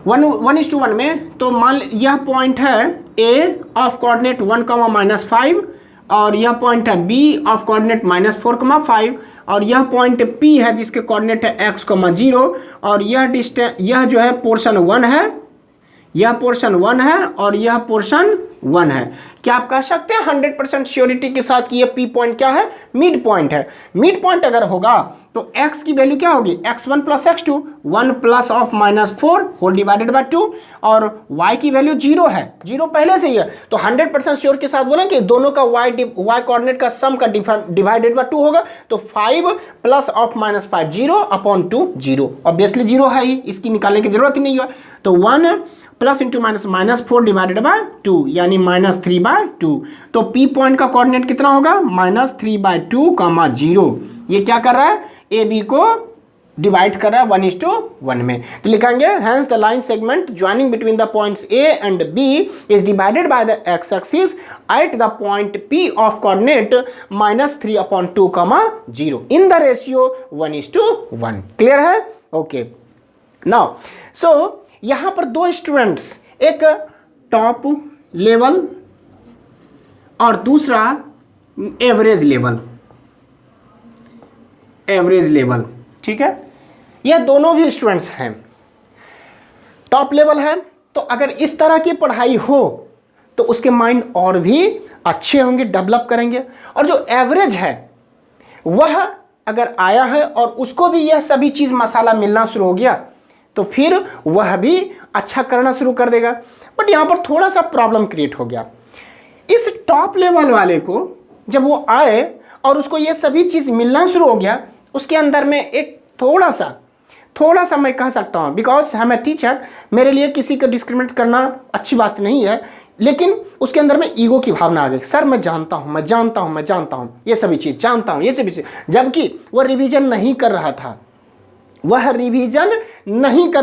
1:1 में तो मान यह पॉइंट है a ऑफ कोऑर्डिनेट 1, -5 और यह पॉइंट है b ऑफ कोऑर्डिनेट -4, 5 और यह पॉइंट p है जिसके कोऑर्डिनेट है x, 0 और यह डिस्टेंस यह जो है पोर्शन 1 है, यह पोर्शन 1 है और यह पोर्शन 1 है। क्या आप कह सकते हैं 100% श्योरिटी के साथ कि ये P पॉइंट क्या है मिड पॉइंट है। मिड पॉइंट अगर होगा तो x की वैल्यू क्या होगी x1 plus x2 1 plus of -4 whole divided by 2 और y की वैल्यू 0 है, 0 पहले से ही है। तो 100% श्योर के साथ बोलें कि दोनों का y कोऑर्डिनेट का सम का डिवाइडेड बाय 2 होगा तो 5 प्लस ऑफ -5 0/2 0 ऑब्वियसली 0 है ही, इसकी निकालने की जरूरत ही नहीं है। तो 1 प्लस इंटू -4 डिवाइडेड बाय 2 यानी -3/2। तो P पॉइंट का कोऑर्डिनेट कितना होगा -3/2, 0। ये क्या कर रहा है ए बी को डिवाइड कर रहा है 1:1 में। तो लिखेंगे hence the line segment joining between the points A and B is divided by the x axis at the point P of coordinate -3/2, 0 in the ratio 1:1। Clear है? ओके, नाउ सो यहाँ पर दो स्टूडेंट्स, एक टॉप लेवल और दूसरा एवरेज लेवल। ठीक है, यह दोनों भी स्टूडेंट्स हैं। टॉप लेवल है तो अगर इस तरह की पढ़ाई हो तो उसके माइंड और भी अच्छे होंगे, डेवलप करेंगे। और जो एवरेज है वह अगर आया है और उसको भी यह सभी चीज़ मसाला मिलना शुरू हो गया तो फिर वह भी अच्छा करना शुरू कर देगा। बट यहाँ पर थोड़ा सा प्रॉब्लम क्रिएट हो गया। इस टॉप लेवल वाले को जब वो आए और उसको ये सभी चीज़ मिलना शुरू हो गया, उसके अंदर में एक थोड़ा सा मैं कह सकता हूँ, बिकॉज हम टीचर, मेरे लिए किसी को डिस्क्रिमिनेट करना अच्छी बात नहीं है, लेकिन उसके अंदर में ईगो की भावना आ गई। सर मैं जानता हूँ ये सभी चीज़ जानता हूँ, ये सभी चीज़, जबकि वह रिवीजन नहीं कर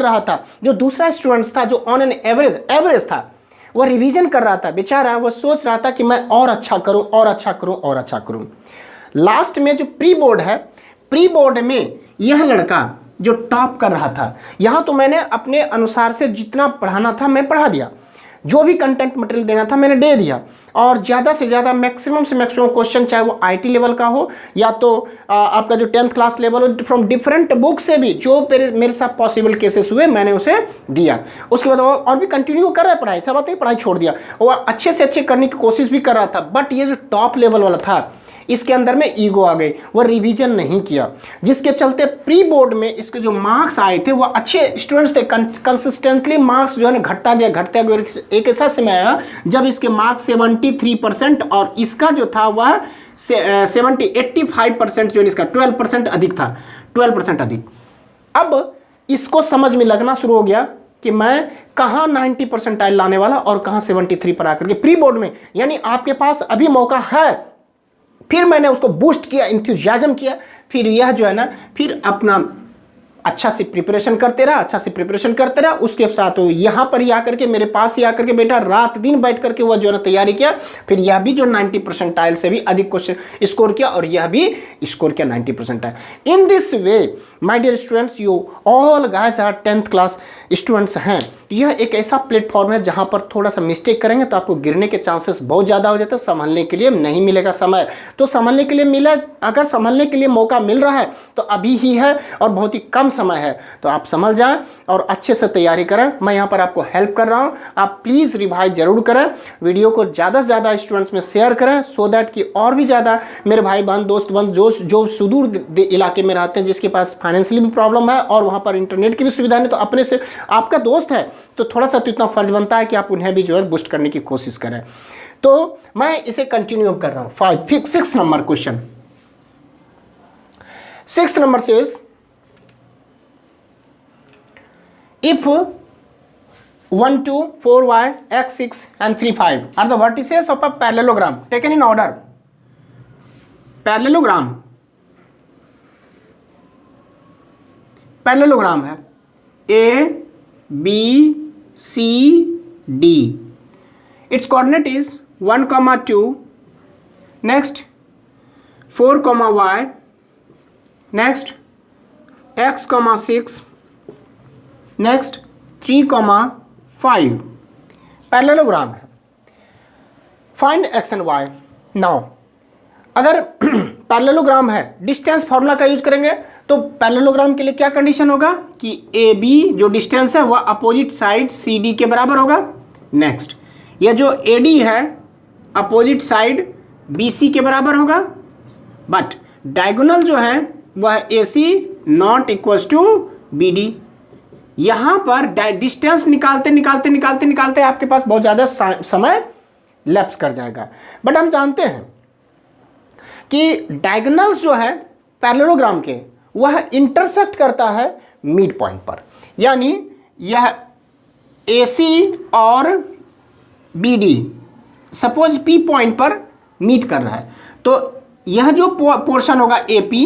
रहा था। जो दूसरा स्टूडेंट्स था जो ऑन एन एवरेज था, वह रिवीजन कर रहा था बेचारा, वह सोच रहा था कि मैं और अच्छा करूं। लास्ट में जो प्री बोर्ड में यह लड़का जो टॉप कर रहा था, यहाँ तो मैंने अपने अनुसार से जितना पढ़ाना था मैं पढ़ा दिया, जो भी कंटेंट मटेरियल देना था मैंने दे दिया, और ज़्यादा से ज़्यादा मैक्सिमम से मैक्सिमम क्वेश्चन, चाहे वो आईटी लेवल का हो या तो आपका जो 10th क्लास लेवल हो, फ्रॉम डिफरेंट बुक से भी जो मेरे साथ पॉसिबल केसेस हुए मैंने उसे दिया। उसके बाद और भी कंटिन्यू कर रहा है पढ़ाई, सब बात पढ़ाई छोड़ दिया, वो अच्छे से अच्छे करने की कोशिश भी कर रहा था। बट ये जो टॉप लेवल वाला था, इसके अंदर में ईगो आ गई, वह रिवीजन नहीं किया, जिसके चलते प्री बोर्ड में इसके जो मार्क्स आए थे, वह अच्छे स्टूडेंट्स थे, कंसिस्टेंटली मार्क्स जो है ना घटता गया। एक ऐसा समय आया जब इसके मार्क्स 73% और इसका जो था वह 85% जो इसका 12% अधिक था, 12% अधिक। अब इसको समझ में लगना शुरू हो गया कि मैं कहाँ 90% लाने वाला और कहाँ 73 पर आकर के प्री बोर्ड में, यानी आपके पास अभी मौका है। फिर मैंने उसको बूस्ट किया, इंथुजियाज्म किया, फिर यह जो है ना, फिर अपना अच्छा से प्रिपरेशन करते रहा, उसके साथ यहाँ पर ही आकर के मेरे पास ही आकर के बेटा रात दिन बैठ करके वह जो है ना तैयारी किया, फिर यह भी जो 90% से भी अधिक क्वेश्चन स्कोर किया और यह भी स्कोर किया 90%। In this way my dear students, you all guys are 10th class students हैं। यह एक ऐसा प्लेटफॉर्म है जहाँ पर थोड़ा सा मिस्टेक करेंगे तो आपको गिरने के चांसेस बहुत ज़्यादा हो जाते हैं, संभलने के लिए नहीं मिलेगा समय। तो संभलने के लिए मिला, अगर संभलने के लिए मौका मिल रहा है तो अभी ही है और बहुत ही कम समय है, तो आप समझ जाएं और अच्छे से तैयारी करें। मैं यहाँ पर आपको हेल्प कर रहा हूँ, आप प्लीज़ रिवाइज जरूर करें, वीडियो को ज़्यादा से ज़्यादा स्टूडेंट्स में शेयर करें, सो दैट कि और भी ज़्यादा मेरे भाई बहन दोस्त बंद जो सुदूर इलाके में रहते हैं, जिसके पास फाइनेंशियली भी प्रॉब्लम है और वहाँ पर इंटरनेट की भी सुविधा नहीं, तो अपने से आपका दोस्त है तो थोड़ा सा तो इतना फर्ज बनता है कि आप उन्हें भी जो है बूस्ट करने की कोशिश करें। तो मैं इसे कंटिन्यू कर रहा हूँ। 6 नंबर क्वेश्चन, 6 नंबर से if 1 2 4y x 6 and 3 5 are the vertices of a parallelogram taken in order, parallelogram है A B C D, its coordinate is 1, 2, next 4, y, next x, 6, next 3, 5 parallelogram है। Find x and y. Now अगर पैरेललोग्राम है, डिस्टेंस फॉर्मूला का यूज करेंगे, तो पैरेललोग्राम के लिए क्या कंडीशन होगा कि ए बी जो डिस्टेंस है वह अपोजिट साइड सी डी के बराबर होगा। नेक्स्ट यह जो ए डी है अपोजिट साइड बी सी के बराबर होगा, बट डायगोनल जो है वह A C not equals to B D. यहाँ पर डिस्टेंस निकालते आपके पास बहुत ज़्यादा समय लैप्स कर जाएगा। बट हम जानते हैं कि डायगोनल्स जो है पैरेललोग्राम के वह इंटरसेक्ट करता है मिड पॉइंट पर, यानी यह AC और BD सपोज P पॉइंट पर मीट कर रहा है, तो यह जो पोर्शन होगा AP,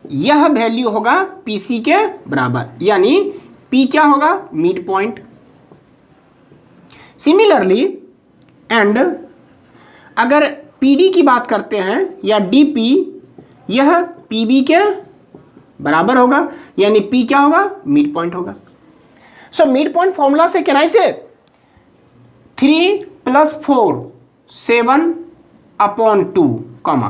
यह वैल्यू होगा PC के बराबर, यानी P क्या होगा मिड पॉइंट। सिमिलरली एंड अगर PD की बात करते हैं या DP, यह PB के बराबर होगा, यानी P क्या होगा मिड पॉइंट होगा। सो मिड पॉइंट फॉर्मूला से कैन आई से 3 + 4 7/2 कॉमा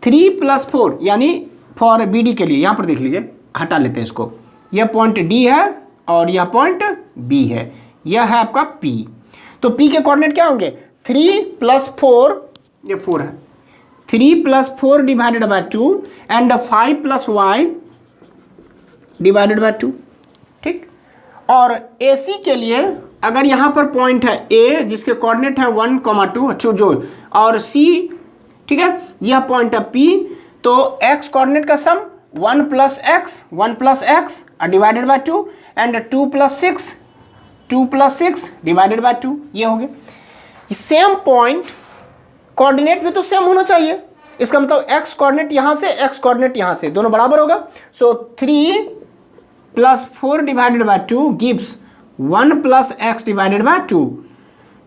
3 + 4 यानी फॉर BD के लिए यहाँ पर देख लीजिए, हटा लेते हैं इसको, यह पॉइंट D है और यह पॉइंट B है, यह है आपका P। तो P के कोऑर्डिनेट क्या होंगे 3 + 4, ये 4 है, 3 + 4 divided by 2 and 5 + y divided by 2। ठीक, और AC के लिए अगर यहाँ पर पॉइंट है A जिसके कोऑर्डिनेट है 1, 2 जो, और C, ठीक है, यह पॉइंट है P, तो x कोऑर्डिनेट का सम 1 + x divided by 2 and 2 + 6 divided by 2, ये हो गया। सेम पॉइंट कोऑर्डिनेट भी तो सेम होना चाहिए, इसका मतलब x कोऑर्डिनेट यहाँ से, x कोऑर्डिनेट यहाँ से, दोनों बराबर होगा। सो 3 + 4 divided by 2 gives 1 + x divided by 2।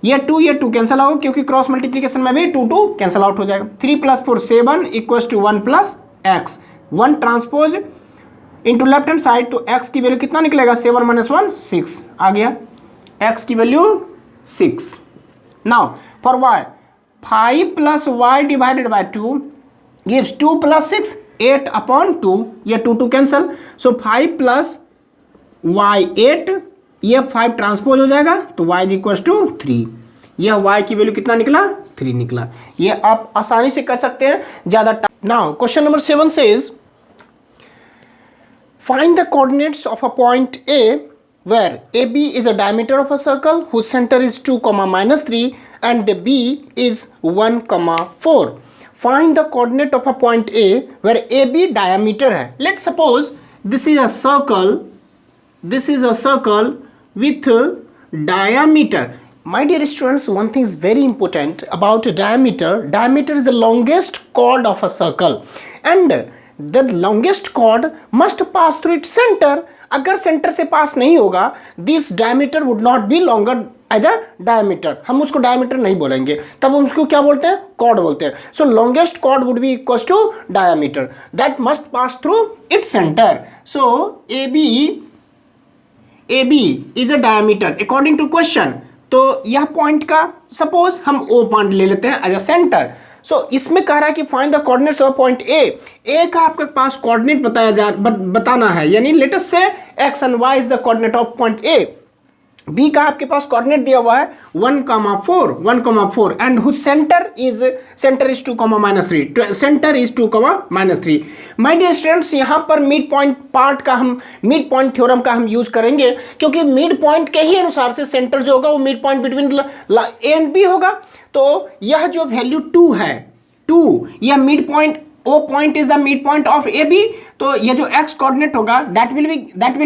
ये 2 कैंसिल आउट, क्योंकि क्रॉस मल्टीप्लिकेशन में भी 2 कैंसिल आउट हो जाएगा। 3 + 4 7 = 1 + x, 1 transpose into left hand side, तो x की वैल्यू कितना निकलेगा, 7 - 1 6 आ गया, x की value 6। Now for y, 5 + y divided by 2 gives 2 + 6 8/2, ये 2 कैंसिल, सो 5 + y 8, ये 5 ट्रांसपोज हो जाएगा, तो y = 3, यह y की वैल्यू कितना निकला, 3 निकला। ये आप आसानी से कर सकते हैं, ज़्यादा। Now question number 7 says find the coordinates of a point A where AB is a diameter of a circle whose center is 2, -3 and B is 1, 4. Find the coordinate of a point A where AB diameter है। Let's suppose this is a circle with diameter. My dear students, one thing is very important about diameter. Diameter is the longest chord of a circle and the longest chord must pass through its center. अगर सेंटर से पास नहीं होगा, this diameter would not be longer as a diameter. हम उसको diameter नहीं बोलेंगे, तब हम उसको क्या बोलते हैं, chord बोलते हैं। So longest chord would be equals to diameter that must pass through its center. So AB is a diameter according to question. तो यह पॉइंट का सपोज हम O पॉइंट ले लेते हैं एज अ सेंटर। सो इसमें कह रहा है कि find the coordinates of point ए का आपके पास कोऑर्डिनेट बताना है, यानी लेट अस से x and y is the coordinate of point A. B का आपके पास कोऑर्डिनेट दिया हुआ है 1, 4 and whose centre is 2, -3, centre is 2, -3। My dear students, यहाँ पर मिड पॉइंट पार्ट का हम मिड पॉइंट थ्योरम का हम यूज करेंगे, क्योंकि मिड पॉइंट के ही अनुसार से सेंटर जो होगा वो mid point between A and B होगा। तो यह जो वैल्यू 2 है, 2 यह mid point, O point is the midpoint of AB, तो ये जो x कोऑर्डिनेट होगा that will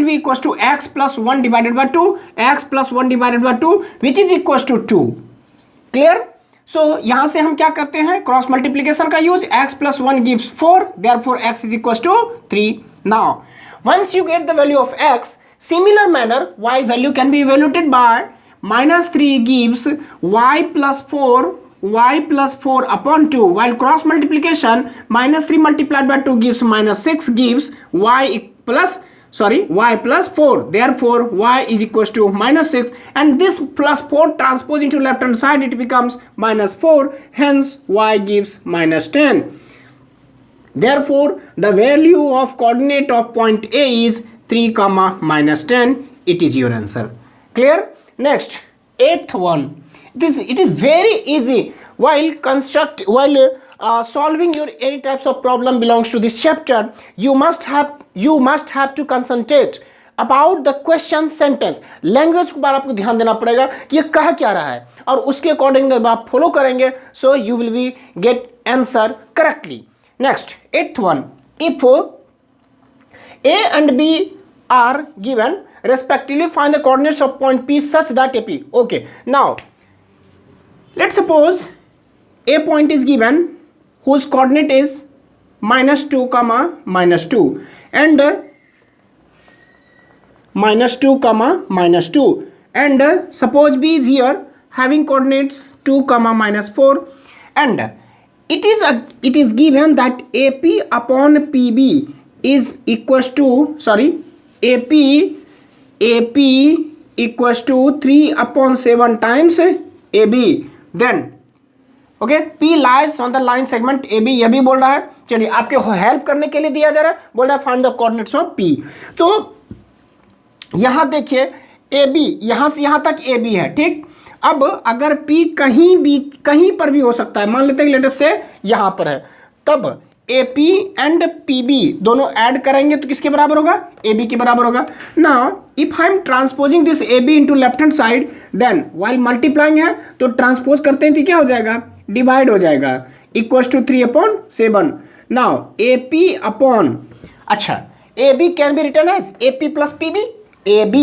be equals to x + 1 divided by 2, x + 1 divided by 2 which is equals to 2। Clear? सो यहाँ से हम क्या करते हैं, क्रॉस मल्टीप्लीकेशन का use, x + 1 gives 4, therefore x is equals to 3। Now once you get the value of x, similar manner y value can be evaluated by -3 gives y + 4 upon 2, while cross multiplication -3 multiplied by 2 gives -6 gives y + 4, therefore y is equals to -6, and this +4 transpose into left hand side, it becomes -4, hence y gives -10. Therefore the value of coordinate of point A is 3, -10. It is your answer. Clear? Next, 8th one. It is very easy while solving your any types of problem belongs to this chapter. You must have to concentrate about the question sentence. Language के बारे में आपको ध्यान देना पड़ेगा कि ये कह क्या रहा है, और उसके अकॉर्डिंग जब आप फॉलो करेंगे so you will be get answer correctly. Next, 8th one. If A and B are given respectively, find the coordinates of point P such that AP. Okay, now let's suppose A point is given whose coordinate is -2, -2 and -2, -2, and suppose B is here having coordinates 2, -4, and it is given that AP upon PB is equals to AP equals to 3/7 times AB, then okay P lies on the line segment AB, यह भी बोल रहा है। चलिए आपके हेल्प करने के लिए दिया जा रहा है, बोल रहा है find the coordinates of P। तो यहाँ देखिए AB, यहाँ से यहाँ तक AB है, ठीक, अब अगर P कहीं पर भी हो सकता है, मान लेते हैं लेट से यहाँ पर है, तब AP एंड PB दोनों ऐड करेंगे तो किसके बराबर होगा? AB के बराबर होगा। Now if I am transposing this AB into left hand side, then while multiplying है तो ट्रांसपोज करते हैं तो क्या हो जाएगा? डिवाइड हो जाएगा, equals to 3/7। Now AP upon, अच्छा AB can be return as AP plus PB, AB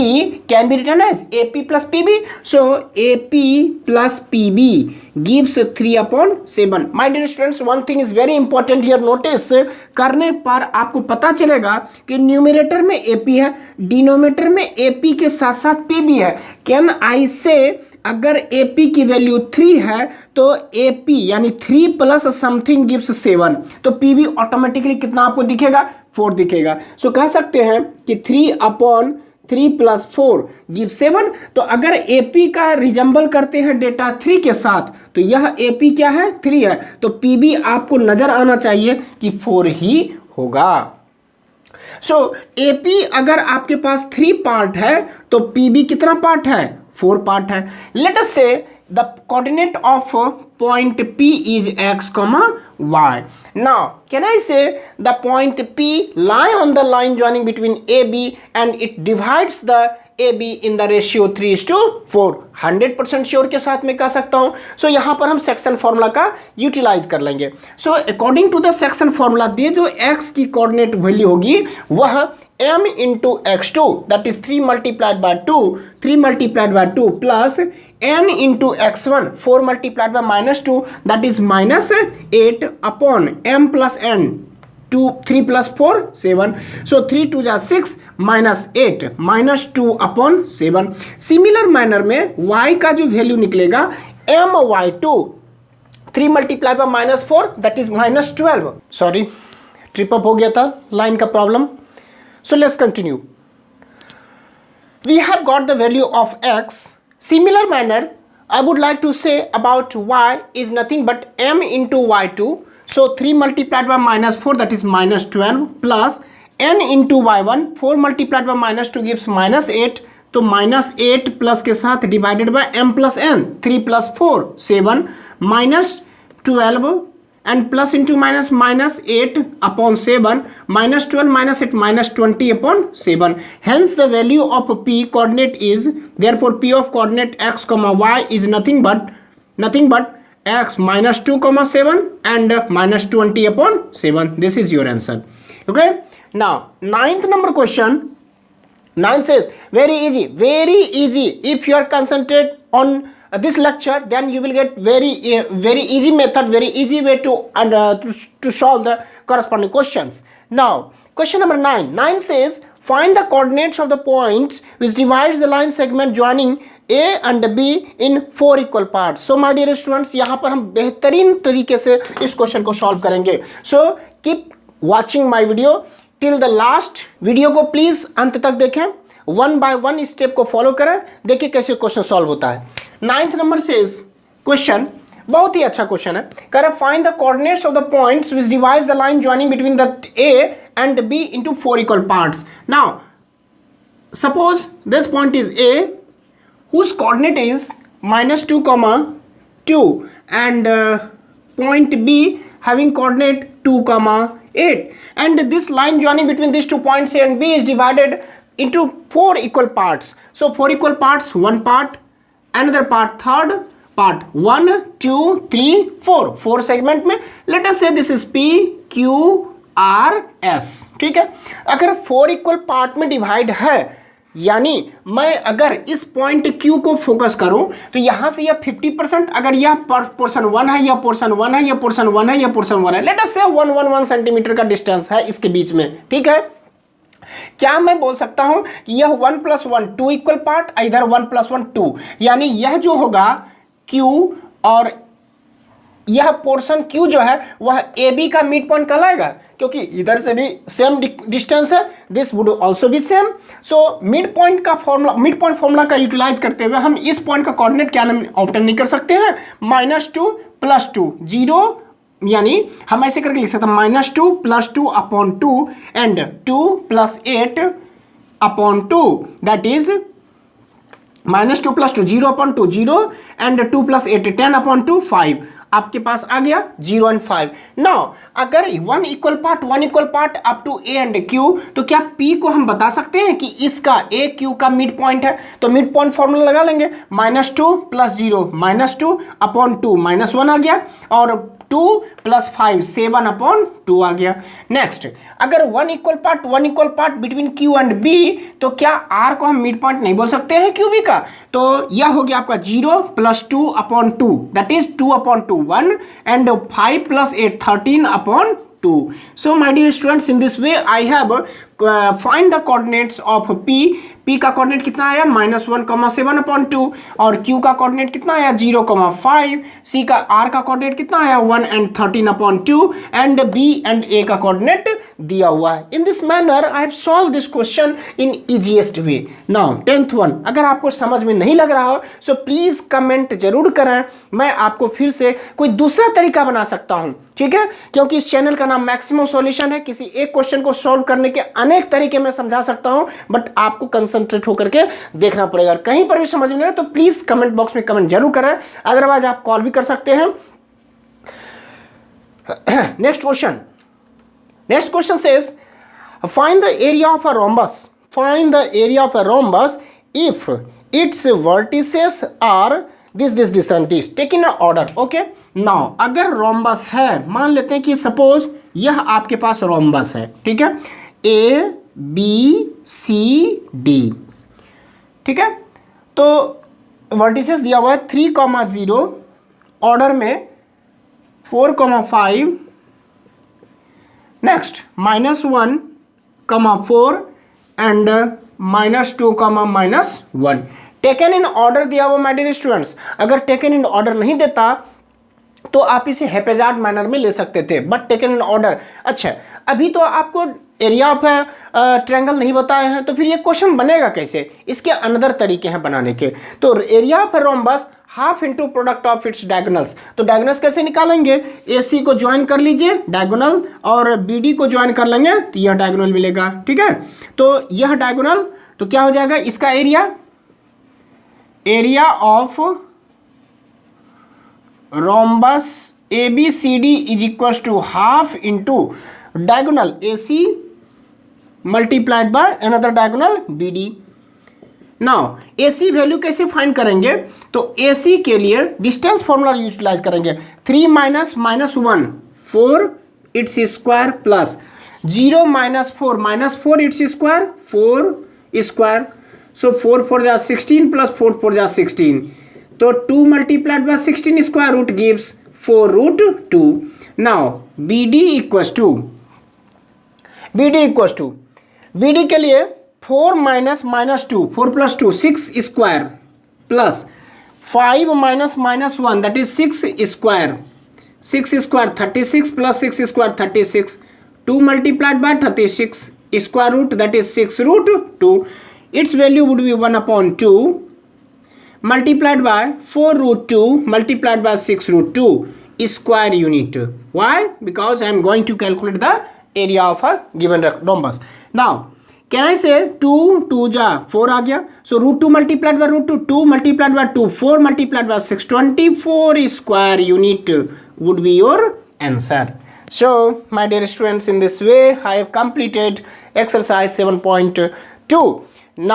can be written as AP plus PB. So AP plus PB gives 3/7. My dear students, one thing is very important here. Notice करने पर आपको पता चलेगा कि न्यूमरेटर में AP है, डिनोमिनेटर में AP के साथ साथ PB है। कैन आई से अगर AP की वैल्यू 3 है तो AP यानी 3 प्लस समथिंग गिव्स 7, तो PB ऑटोमेटिकली कितना आपको दिखेगा? 4 दिखेगा। सो कह सकते हैं कि 3/3 + 4 गिव 7। तो अगर AP का रिजम्बल करते हैं डेटा 3 के साथ तो यह AP क्या है? 3 है, तो PB आपको नजर आना चाहिए कि 4 ही होगा। सो AP अगर आपके पास 3 पार्ट है तो PB कितना पार्ट है? 4 पार्ट है। लेट अस से the coordinate of point P is x, y. Now can I say the point P lie on the line joining between AB and it divides the AB in the ratio 3:4? 100% sure के साथ में कह सकता हूँ। सो यहाँ पर हम सेक्शन फॉर्मूला का यूटिलाइज कर लेंगे। So according to the section formula दे जो x की कोऑर्डिनेट वैल्यू होगी वह m into x2 that is 3 multiplied by 2 plus n into x1 4 multiplied by -2 that is -8 upon m plus n 3 + 4 7। So 3 2 जा 6 -8 -2 अपॉन 7। सिमिलर मैनर में y का जो वैल्यू निकलेगा my2 3 multiply by -4 that is -12। Sorry trip up हो गया था, लाइन का problem. So let's continue. We have got the value of x। Similar manner I would like to say about y is nothing but m into y2. So 3 multiplied by -4 that is -12 plus n into y1 4 multiplied by -2 gives -8, तो -8 प्लस के साथ divided by m plus n 3 + 4 7 -12 and plus into minus -8 upon 7 -12 -8 -20 upon 7. Hence the value of P coordinate is, therefore P of coordinate x y is nothing but x -2 7 and -20 upon 7. This is your answer. Okay, now 9th number question. 9 says very easy. If you are concentrate on this lecture, then you will get very easy method, very easy way to solve the corresponding questions. Now question number 9 says find the coordinates of the points which divides the line segment joining A and B in 4 equal parts. So my dear students, यहाँ पर हम बेहतरीन तरीके से इस क्वेश्चन को सॉल्व करेंगे। So keep watching my video till the last। Video को प्लीज अंत तक देखें, 1 by 1 स्टेप को फॉलो करें, देखिए कैसे क्वेश्चन सॉल्व होता है। 9th नंबर से क्वेश्चन बहुत ही अच्छा क्वेश्चन है। कह रहा find the coordinates of the points which divides the line joining between the A and B into 4 equal parts. Now suppose this point is A whose coordinate is -2, 2 and point B having coordinate 2, 8, and this line joining between these 2 points A and B is divided into 4 equal parts. So 4 equal parts, one part, another part, third part, 1 2 3 4 segment में। लेट अस से this is P Q R S। ठीक है, अगर 4 इक्वल पार्ट में डिवाइड है, यानी मैं अगर इस पॉइंट Q को फोकस करूं तो यहां से यह 50%, अगर यह पोर्शन 1 है, यह पोर्शन 1 है, यह पोर्शन 1 है, यह पोर्शन 1 है, लेट अस से 1 सेंटीमीटर का डिस्टेंस है इसके बीच में। ठीक है, क्या मैं बोल सकता हूं कि यह 1 + 1 2 इक्वल पार्ट, इधर 1 + 1 2, यानी यह जो होगा Q और यह पोर्शन Q जो है वह AB का मिड पॉइंट कहलाएगा, क्योंकि इधर से भी सेम डिस्टेंस है, this would also be same. So mid point formula का यूटिलाइज करते हुए हम इस पॉइंट का कोऑर्डिनेट क्या ऑब्टेन नहीं कर सकते हैं? -2 + 2 0, यानी हम ऐसे करके लिख सकते हैं -2 + 2 upon 2 and 2 + 8 upon 2 that is -2 + 2 0/2 0 and 2 + 8 10/2 5 आपके पास आ गया 0 एंड 5। नाउ अगर 1 equal part up to a and q, तो क्या p को हम बता सकते हैं कि इसका a q का मिड पॉइंट है? तो मिड पॉइंट फॉर्मूला लगा लेंगे, -2 + 0 -2/2 -1 आ गया, और 2 + 5 7/2 आ गया। नेक्स्ट, अगर 1 equal part between q and b, तो क्या r को हम मिड पॉइंट नहीं बोल सकते हैं qb का? तो यह हो गया आपका 0 + 2/2 that is 2/2 1 and 5 + 8 13/2। So my dear students, in this way I have find the coordinates of p का कोऑर्डिनेट कितना आया -1, 7/2, और q का कोऑर्डिनेट कितना आया 0, 5, c का r का कोऑर्डिनेट कितना आया 1 and 13/2, and b and a का कोऑर्डिनेट दिया हुआ है। In this manner I have solve this question in easiest way. Now 10th one, अगर आपको समझ में नहीं लग रहा हो सो प्लीज कमेंट जरूर करें, मैं आपको फिर से कोई दूसरा तरीका बना सकता हूं, ठीक है? क्योंकि इस चैनल का नाम मैक्सिमम सॉल्यूशन है, किसी एक क्वेश्चन को सॉल्व करने के अनेक तरीके मैं समझा सकता हूं, बट आपको कंसंट्रेट होकर के देखना पड़ेगा। कहीं पर भी समझ में नहीं तो प्लीज कमेंट बॉक्स में कमेंट जरूर करें, अदरवाइज आप कॉल भी कर सकते हैं। Next question says find the area of a rhombus if its vertices are this and this taken in order। okay, now अगर रोम्बस है, मान लेते हैं कि सपोज यह आपके पास रोम्बस है, ठीक है, A B C D, ठीक है, तो वर्टिसेस दिया हुआ है 3,0 ऑर्डर में 4,5, next -1, 4 and -2, -1 taken in order दिया हुआ माय डियर स्टूडेंट्स। अगर टेकन इन ऑर्डर नहीं देता तो आप इसे हैप्पीजार्ड मैनर में ले सकते थे, बट टेकन इन ऑर्डर। अच्छा, अभी तो आपको एरिया ऑफ ट्रायंगल नहीं बताए हैं, तो फिर ये क्वेश्चन बनेगा कैसे? इसके अनदर तरीके हैं बनाने के। तो area of rhombus half into product of its diagonals. तो डायगोनल्स कैसे निकालेंगे? AC को ज्वाइन कर लीजिए डायगोनल, और BD को ज्वाइन कर लेंगे तो यह डायगोनल मिलेगा, ठीक है। तो यह डायगोनल तो क्या हो जाएगा? इसका area of rhombus ABCD is equal to half into diagonal AC multiplied by another diagonal BD। Now AC value कैसे फाइंड करेंगे? तो AC के लिए डिस्टेंस फॉर्मूला यूटिलाइज करेंगे। 3 - -1 4 इट्स स्क्वायर प्लस 0 - 4 इट्स स्क्वायर 4 स्क्वायर, सो 4 4 जा 16 प्लस 4 4 जा 16, तो 2 multiplied by 16 square root gives 4√2। Now BD equals to BD के लिए 4 - -2 4 + 2 6 square plus 5 - -1 that is 6 square 36 plus 6 square 36, 2 multiplied by 36 square root that is 6√2। Its value would be 1/2 multiplied by 4√2 multiplied by 6√2 square unit. Why? Because I am going to calculate the area of a given rhombus. Now can I say 2 2 जा 4 आ गया, so √2 multiplied by √2 2 multiplied by 2 4 multiplied by 6 24 square unit would be your answer. So my dear students, in this way I have completed exercise 7.2.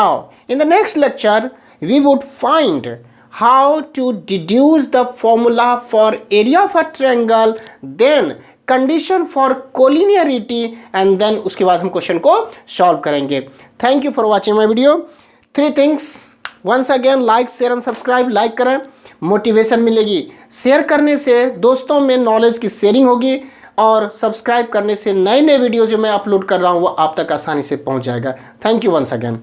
Now in the next lecture we would find how to deduce the formula for area of a triangle, then condition for collinearity, and then उसके बाद हम क्वेश्चन को सॉल्व करेंगे। Thank you for watching my video. 3 things, once again like share and subscribe. Like करें, मोटिवेशन मिलेगी, शेयर करने से दोस्तों में नॉलेज की शेयरिंग होगी, और सब्सक्राइब करने से नए वीडियो जो मैं अपलोड कर रहा हूँ वो आप तक आसानी से पहुँच जाएगा। Thank you once again.